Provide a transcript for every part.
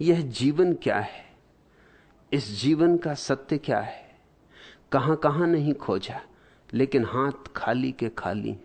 यह जीवन क्या है, इस जीवन का सत्य क्या है। कहां कहां नहीं खोजा, लेकिन हाथ खाली के खाली।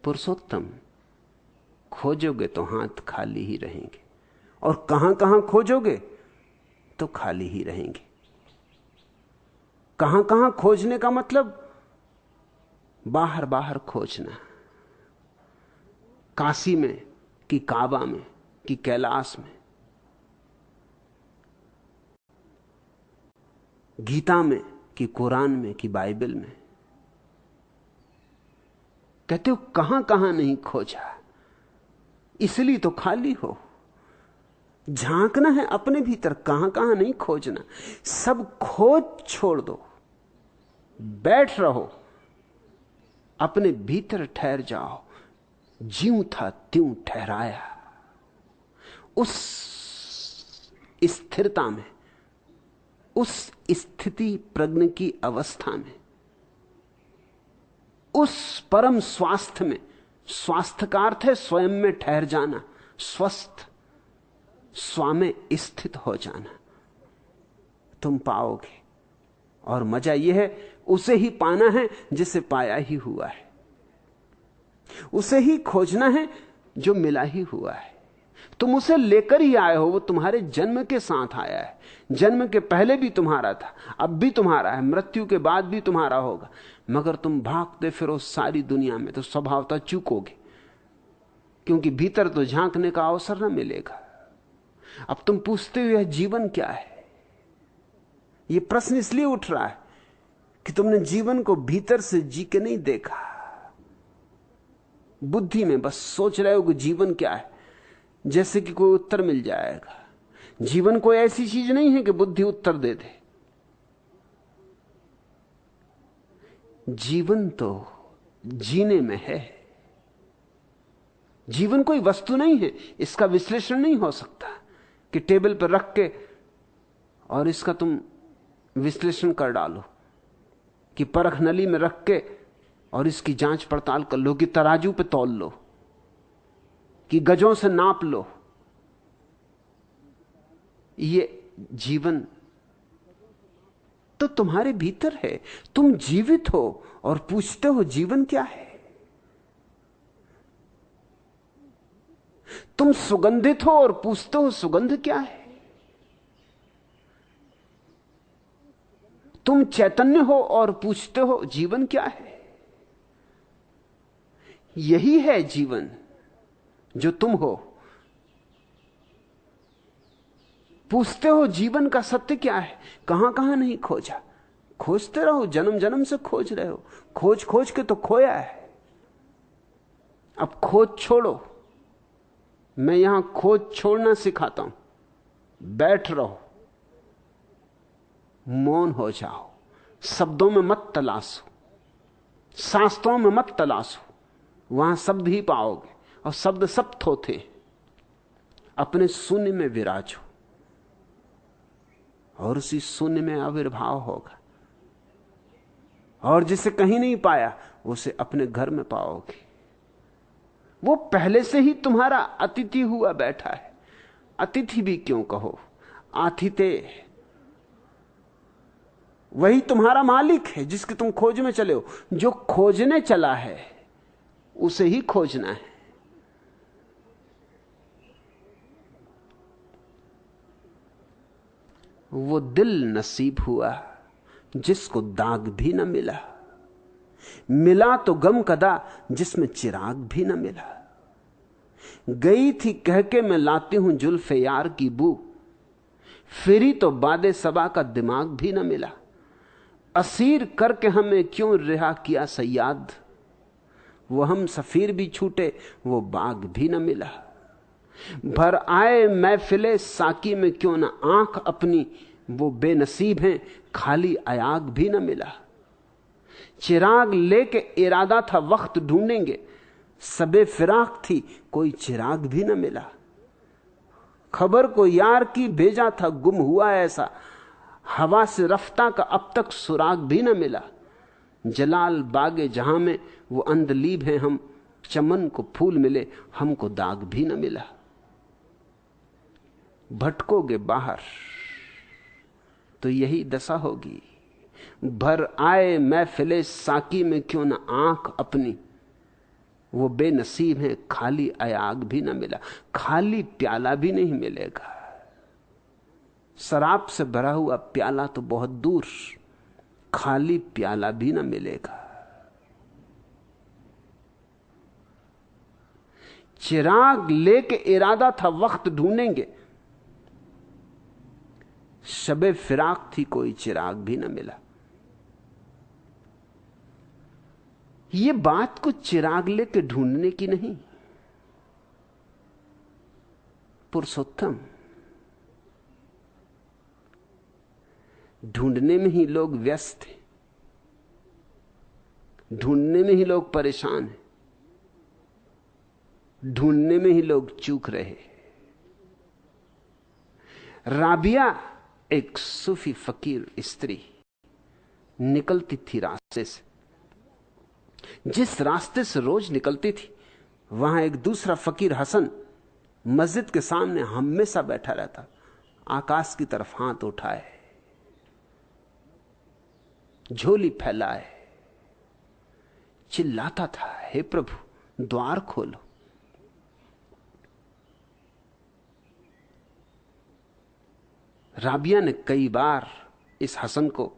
पुरुषोत्तम, खोजोगे तो हाथ खाली ही रहेंगे, और कहां कहां खोजोगे तो खाली ही रहेंगे। कहां कहां खोजने का मतलब बाहर बाहर खोजना, काशी में कि काबा में कि कैलाश में, गीता में कि कुरान में कि बाइबल में। कहते हो कहां कहां नहीं खोजा, इसलिए तो खाली हो। झांकना है अपने भीतर, कहां कहां नहीं खोजना। सब खोज छोड़ दो, बैठ रहो, अपने भीतर ठहर जाओ। ज्यों था त्यों ठहराया, उस स्थिरता में, उस स्थिति प्रज्ञ की अवस्था में, उस परम स्वास्थ्य में। स्वास्थ्य का अर्थ है स्वयं में ठहर जाना, स्वस्थ, स्व में स्थित हो जाना। तुम पाओगे। और मजा यह है, उसे ही पाना है जिसे पाया ही हुआ है, उसे ही खोजना है जो मिला ही हुआ है। तुम उसे लेकर ही आए हो, वो तुम्हारे जन्म के साथ आया है। जन्म के पहले भी तुम्हारा था, अब भी तुम्हारा है, मृत्यु के बाद भी तुम्हारा होगा। मगर तुम भागते फिरो सारी दुनिया में तो स्वभावतः चूकोगे, क्योंकि भीतर तो झांकने का अवसर न मिलेगा। अब तुम पूछते हो यह जीवन क्या है। यह प्रश्न इसलिए उठ रहा है कि तुमने जीवन को भीतर से जी के नहीं देखा। बुद्धि में बस सोच रहे हो कि जीवन क्या है, जैसे कि कोई उत्तर मिल जाएगा। जीवन कोई ऐसी चीज नहीं है कि बुद्धि उत्तर दे दे। जीवन तो जीने में है। जीवन कोई वस्तु नहीं है, इसका विश्लेषण नहीं हो सकता कि टेबल पर रख के और इसका तुम विश्लेषण कर डालो, कि परख नली में रख के और इसकी जांच पड़ताल कर लो, कि तराजू पे तौल लो, कि गजों से नाप लो। ये जीवन तो तुम्हारे भीतर है। तुम जीवित हो और पूछते हो जीवन क्या है। तुम सुगंधित हो और पूछते हो सुगंध क्या है। तुम चैतन्य हो और पूछते हो जीवन क्या है। यही है जीवन जो तुम हो। पूछते हो जीवन का सत्य क्या है। कहां कहां नहीं खोजा। खोजते रहो, जन्म जन्म से खोज रहे हो। खोज खोज के तो खोया है। अब खोज छोड़ो। मैं यहां खोज छोड़ना सिखाता हूं। बैठ रहो, मौन हो जाओ, शब्दों में मत तलाशो, शास्त्रों में मत तलाशो। वहां शब्द ही पाओगे, और शब्द सब थोथे। अपने शून्य में विराजो और उसी शून्य में आविर्भाव होगा। और जिसे कहीं नहीं पाया उसे अपने घर में पाओगे। वो पहले से ही तुम्हारा अतिथि हुआ बैठा है। अतिथि भी क्यों कहो, आतिथे। वही तुम्हारा मालिक है जिसकी तुम खोज में चले हो। जो खोजने चला है उसे ही खोजना है। वो दिल नसीब हुआ जिसको दाग भी न मिला। मिला तो गम कदा जिसमें चिराग भी न मिला। गई थी कह के मैं लाती हूं जुल्फे यार की बू, फिरी तो बादे सबा का दिमाग भी न मिला। असीर करके हमें क्यों रिहा किया सयाद, वो हम सफीर भी छूटे वो बाग भी न मिला। भर आए महफिले साकी में क्यों ना आंख अपनी, वो बेनसीब हैं खाली अयाग भी न मिला। चिराग लेके इरादा था वक्त ढूंढेंगे, सबे फिराक थी कोई चिराग भी न मिला। खबर को यार की भेजा था गुम हुआ ऐसा, हवा से रफ्ता का अब तक सुराग भी न मिला। जलाल बागे जहां में वो अंधलीब हैं हम, चमन को फूल मिले हमको दाग भी न मिला। भटकोगे बाहर तो यही दशा होगी। भर आए महफिले साकी में क्यों न आंख अपनी, वो बेनसीब है खाली अयाग भी न मिला। खाली प्याला भी नहीं मिलेगा। शराब से भरा हुआ प्याला तो बहुत दूर, खाली प्याला भी न मिलेगा। चिराग लेके इरादा था वक्त ढूंढेंगे, शबे फिराक थी कोई चिराग भी न मिला। यह बात कुछ चिराग लेके ढूंढने की नहीं। पुरुषोत्तम ढूंढने में ही लोग व्यस्त हैं, ढूंढने में ही लोग परेशान हैं, ढूंढने में ही लोग चूक रहे। राबिया एक सूफी फकीर स्त्री निकलती थी रास्ते से। जिस रास्ते से रोज निकलती थी वहां एक दूसरा फकीर हसन मस्जिद के सामने हमेशा बैठा रहता, आकाश की तरफ हाथ उठाए, झोली फैलाए, चिल्लाता था, हे प्रभु द्वार खोलो। राबिया ने कई बार इस हसन को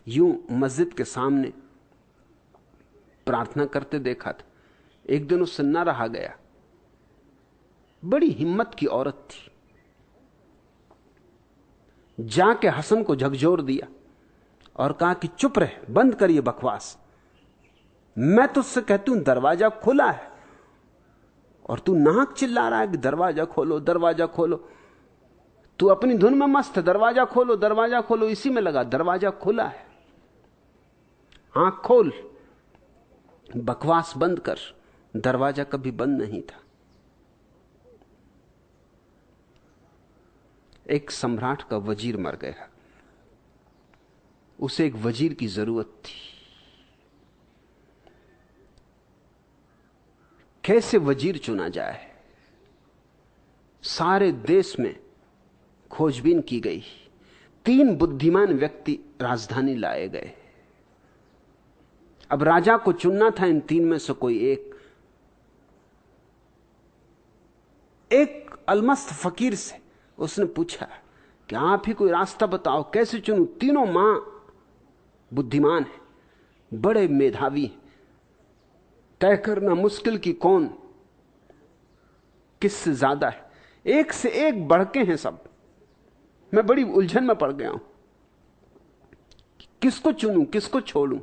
यूं मस्जिद के सामने प्रार्थना करते देखा था। एक दिन उससे न रहा गया। बड़ी हिम्मत की औरत थी। जाके हसन को झकझोर दिया और कहा कि चुप रहे, बंद कर ये बकवास। मैं तुझसे कहती हूं दरवाजा खुला है और तू नाक चिल्ला रहा है कि दरवाजा खोलो, दरवाजा खोलो। तू अपनी धुन में मस्त है, दरवाजा खोलो, दरवाजा खोलो, इसी में लगा। दरवाजा खुला है, आंख खोल, बकवास बंद कर। दरवाजा कभी बंद नहीं था। एक सम्राट का वजीर मर गया। उसे एक वजीर की जरूरत थी। कैसे वजीर चुना जाए? सारे देश में खोजबीन की गई। 3 बुद्धिमान व्यक्ति राजधानी लाए गए। अब राजा को चुनना था इन 3 में से कोई एक अलमस्त फकीर से उसने पूछा कि आप ही कोई रास्ता बताओ, कैसे चुनूं? तीनों मां बुद्धिमान है, बड़े मेधावी हैं, तय करना मुश्किल कि कौन किससे ज्यादा है। एक से एक बढ़के हैं सब। मैं बड़ी उलझन में पड़ गया हूं, किसको चुनूं, किसको छोड़ूं?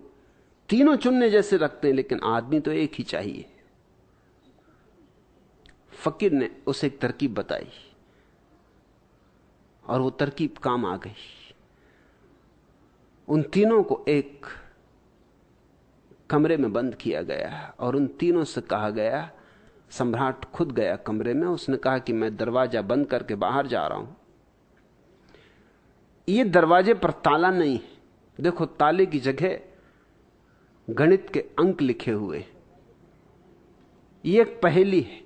तीनों चुनने जैसे रखते हैं, लेकिन आदमी तो एक ही चाहिए। फकीर ने उसे एक तरकीब बताई और वो तरकीब काम आ गई। उन तीनों को एक कमरे में बंद किया गया और उन तीनों से कहा गया, सम्राट खुद गया कमरे में। उसने कहा कि मैं दरवाजा बंद करके बाहर जा रहा हूं। ये दरवाजे पर ताला नहीं, देखो ताले की जगह गणित के अंक लिखे हुए। ये एक पहेली है।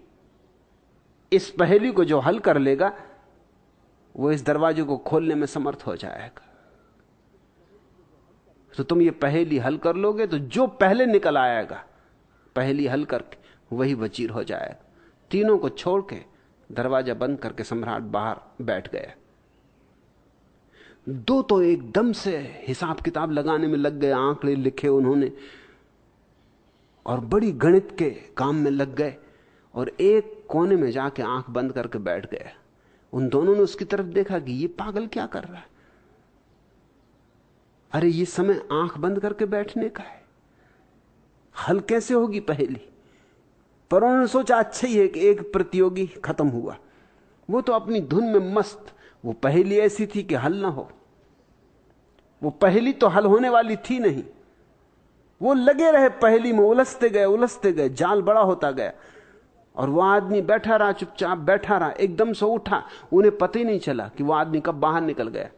इस पहेली को जो हल कर लेगा वो इस दरवाजे को खोलने में समर्थ हो जाएगा। तो तुम ये पहेली हल कर लोगे तो जो पहले निकल आएगा पहेली हल करके वही वजीर हो जाएगा। तीनों को छोड़ के दरवाजा बंद करके सम्राट बाहर बैठ गया। 2 तो एकदम से हिसाब किताब लगाने में लग गए, आंकड़े लिखे उन्होंने और बड़ी गणित के काम में लग गए। और एक कोने में जाके आंख बंद करके बैठ गया। उन दोनों ने उसकी तरफ देखा कि ये पागल क्या कर रहा है। अरे ये समय आंख बंद करके बैठने का है, हल कैसे होगी पहेली? पर उन्होंने सोचा अच्छा ही है कि एक प्रतियोगी खत्म हुआ। वो तो अपनी धुन में मस्त। वो पहेली ऐसी थी कि हल ना हो। वो पहेली तो हल होने वाली थी नहीं। वो लगे रहे पहेली में, उलझते गए, जाल बड़ा होता गया। और वो आदमी बैठा रहा, चुपचाप बैठा रहा। एकदम से उठा, उन्हें पता ही नहीं चला कि वो आदमी कब बाहर निकल गया।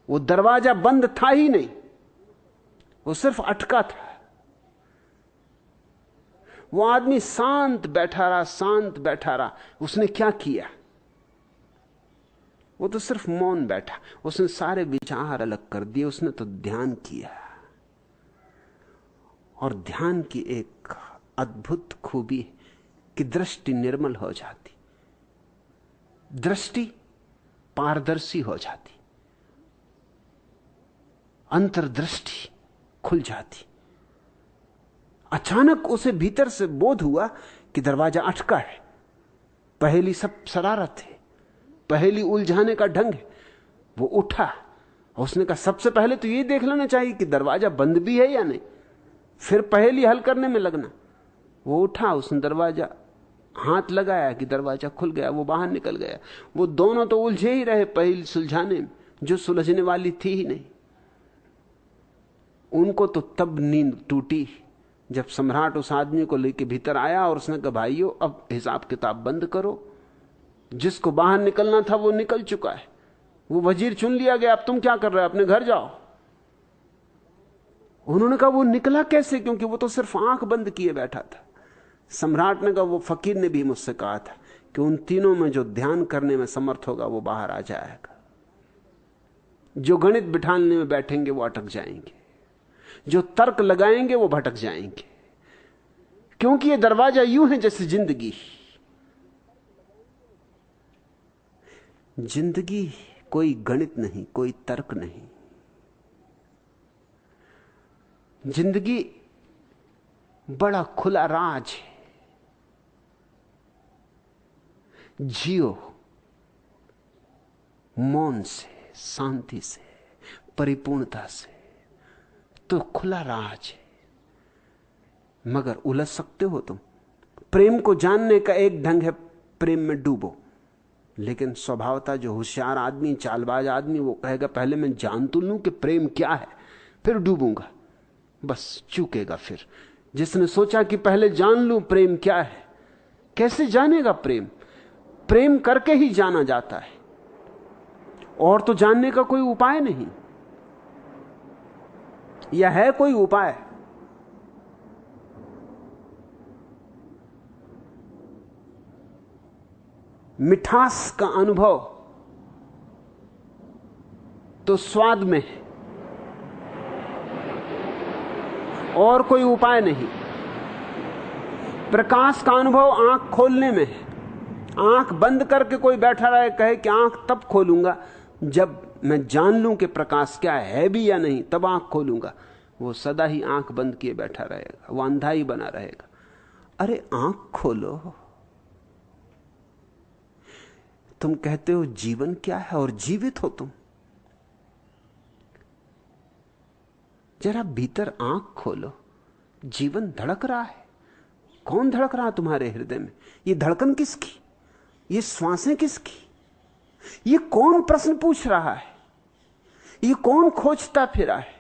वो दरवाजा बंद था ही नहीं, वो सिर्फ अटका था। वो आदमी शांत बैठा रहा। उसने क्या किया? वो तो सिर्फ मौन बैठा, उसने सारे विचार अलग कर दिए, उसने तो ध्यान किया। और ध्यान की एक अद्भुत खूबी कि दृष्टि निर्मल हो जाती, दृष्टि पारदर्शी हो जाती, अंतर्दृष्टि खुल जाती। अचानक उसे भीतर से बोध हुआ कि दरवाजा अटका है। पहली सब शरारत है, पहली उलझाने का ढंग है। वो उठा और उसने कहा सबसे पहले तो ये देख लेना चाहिए कि दरवाजा बंद भी है या नहीं, फिर पहली हल करने में लगना। वो उठा, उसने दरवाजा हाथ लगाया कि दरवाजा खुल गया, वो बाहर निकल गया। वो दोनों तो उलझे ही रहे पहली सुलझाने में, जो सुलझने वाली थी ही नहीं। उनको तो तब नींद टूटी जब सम्राट उस आदमी को लेकर भीतर आया और उसने कहा भाइयों अब हिसाब किताब बंद करो, जिसको बाहर निकलना था वो निकल चुका है, वो वजीर चुन लिया गया, अब तुम क्या कर रहे हो, अपने घर जाओ। उन्होंने कहा वो निकला कैसे, क्योंकि वो तो सिर्फ आंख बंद किए बैठा था। सम्राट ने कहा वो फकीर ने भी मुझसे कहा था कि उन तीनों में जो ध्यान करने में समर्थ होगा वो बाहर आ जाएगा, जो गणित बिठाने में बैठेंगे वो अटक जाएंगे, जो तर्क लगाएंगे वो भटक जाएंगे। क्योंकि ये दरवाजा यूं है जैसे जिंदगी। जिंदगी कोई गणित नहीं, कोई तर्क नहीं। जिंदगी बड़ा खुला राज है। जियो मौन से, शांति से, परिपूर्णता से, तो खुला राज है। मगर उलझ सकते हो तुम। प्रेम को जानने का एक ढंग है प्रेम में डूबो, लेकिन स्वभावता जो होशियार आदमी, चालबाज आदमी, वो कहेगा पहले मैं जान तो लूं कि प्रेम क्या है, फिर डूबूंगा। बस चूकेगा फिर। जिसने सोचा कि पहले जान लूं प्रेम क्या है, कैसे जानेगा प्रेम? प्रेम करके ही जाना जाता है, और तो जानने का कोई उपाय नहीं। या है कोई उपाय? मिठास का अनुभव तो स्वाद में है, और कोई उपाय नहीं। प्रकाश का अनुभव आंख खोलने में है। आंख बंद करके कोई बैठा रहे कहे कि आंख तब खोलूंगा जब मैं जान लूं कि प्रकाश क्या है भी या नहीं, तब आंख खोलूंगा, वो सदा ही आंख बंद किए बैठा रहेगा, वो अंधा ही बना रहेगा। अरे आंख खोलो। तुम कहते हो जीवन क्या है और जीवित हो तुम। जरा भीतर आंख खोलो, जीवन धड़क रहा है। कौन धड़क रहा तुम्हारे हृदय में? ये धड़कन किसकी? ये श्वासें किसकी? ये कौन प्रश्न पूछ रहा है? ये कौन खोजता फिरा है?